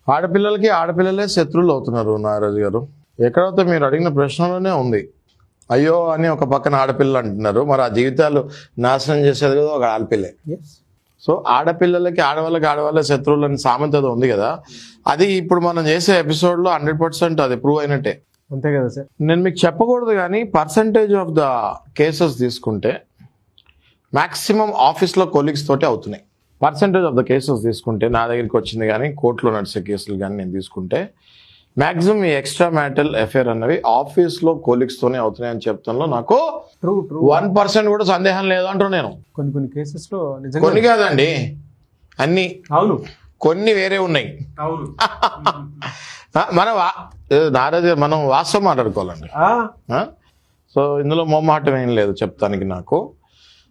ఆడపిల్లలకి ఆడపిల్లలే శత్రువులు అవుతున్నారు నాగరాజు గారు. ఎక్కడైతే మీరు అడిగిన ప్రశ్నలోనే ఉంది. అయ్యో అని ఒక పక్కన ఆడపిల్లలు అంటున్నారు, మరి ఆ జీవితాలు నాశనం చేసేది కదా ఒక ఆడపిల్లే. సో ఆడపిల్లలకి ఆడవాళ్ళే శత్రువులు అని సామెత ఉంది కదా, అది ఇప్పుడు మనం చేసే ఎపిసోడ్లో 100% అది ప్రూవ్ అయినట్టే. అంతే కదా సార్. నేను మీకు చెప్పకూడదు కానీ పర్సంటేజ్ ఆఫ్ ద కేసెస్ తీసుకుంటే మ్యాక్సిమం ఆఫీస్లో కొలీగ్స్ తోటే అవుతున్నాయి. పర్సంటేజ్ ఆఫ్ ద కేసెస్ తీసుకుంటే నా దగ్గరికి వచ్చింది కానీ కోర్టులో నడిచే కేసులు కానీ నేను తీసుకుంటే మ్యాక్సిమం ఈ ఎక్స్ట్రా మ్యారిటల్ అఫేర్ అన్నవి ఆఫీస్లో కొలీగ్స్తోనే అవుతున్నాయి అని చెప్తాను. నాకు 1% కూడా సందేహం లేదు అంటాను నేను. కొన్ని కేసెస్లో కొన్ని కాదండి, అన్ని. అవును, కొన్ని వేరే ఉన్నాయి. అవును. మనం వాస్తవం మాట్లాడుకోవాలండి. సో ఇందులో మొహమాటం ఏం లేదు చెప్తానికి. నాకు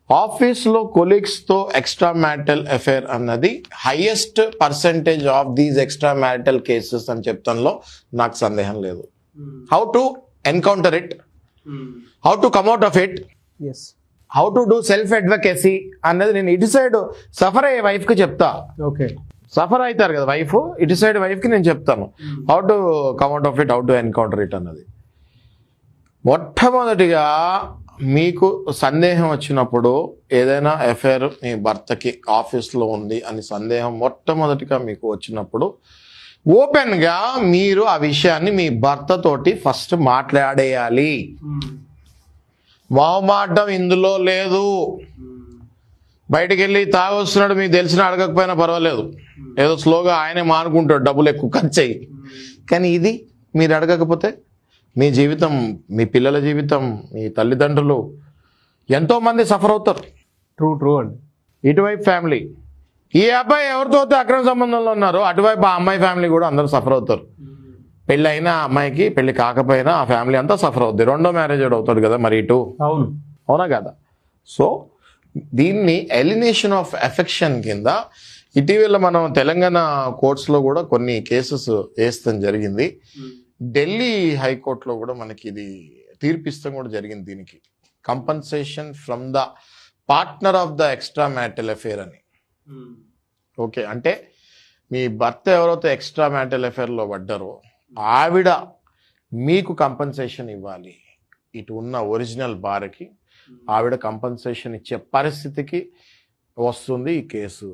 ఆఫీస్లో కొలీగ్స్తో ఎక్స్ట్రా మ్యారిటల్ అఫేర్ అన్నది highest percentage of these extra marital cases అని చెప్తానులో నాకు సందేహం లేదు. How to encounter it, how to come out of it, how to do self advocacy అన్నది నేను ఇటు సైడ్ సఫర్ అయ్యే వైఫ్కి చెప్తా. ఓకే, సఫర్ అవుతారు కదా వైఫ్, ఇటు సైడ్ వైఫ్కి నేను చెప్తాను how to come out of it, how to encounter it అన్నది. మొట్టమొదటిగా మీకు సందేహం వచ్చినప్పుడు ఏదైనా అఫేర్ మీ భర్తకి ఆఫీస్లో ఉంది అని సందేహం మొట్టమొదటిగా మీకు వచ్చినప్పుడు ఓపెన్గా మీరు ఆ విషయాన్ని మీ భర్తతోటి ఫస్ట్ మాట్లాడేయాలి. మొహమాటం ఇందులో లేదు. బయటికి వెళ్ళి తాగొస్తున్నాడు మీకు తెలిసిన అడగకపోయినా పర్వాలేదు, ఏదో స్లోగా ఆయనే మానుకుంటాడు డబ్బులు ఎక్కువ ఖర్చు అయ్యి. కానీ ఇది మీరు అడగకపోతే మీ జీవితం, మీ పిల్లల జీవితం, మీ తల్లిదండ్రులు ఎంతోమంది సఫర్ అవుతారు. ట్రూ అండి. ఇటువైపు ఫ్యామిలీ, ఈ అబ్బాయి ఎవరితో అక్రమ సంబంధంలో ఉన్నారో అటువైపు ఆ అమ్మాయి ఫ్యామిలీ కూడా అందరూ సఫర్ అవుతారు. పెళ్ళి అయినా అమ్మాయికి, పెళ్లి కాకపోయినా ఆ ఫ్యామిలీ అంతా సఫర్ అవుతుంది. రెండో మ్యారేజ్ అవుతాడు కదా మరి ఇటు. అవునా కదా? సో దీన్ని ఎలినేషన్ ఆఫ్ ఎఫెక్షన్ కింద ఇటీవల మనం తెలంగాణ కోర్ట్స్లో కూడా కొన్ని కేసెస్ వేస్తాం జరిగింది. ఢిల్లీ హైకోర్టులో కూడా మనకి ఇది తీర్పిస్తాం కూడా జరిగింది. దీనికి compensation from the partner of the extra marital affair అని. ఓకే, అంటే మీ భర్త ఎవరైతే ఎక్స్ట్రా మ్యారిటల్ అఫేర్లో పడ్డారో ఆవిడ మీకు కంపన్సేషన్ ఇవ్వాలి. ఇటు ఉన్న ఒరిజినల్ భార్యకి ఆవిడ కంపన్సేషన్ ఇచ్చే పరిస్థితికి వస్తుంది ఈ కేసు.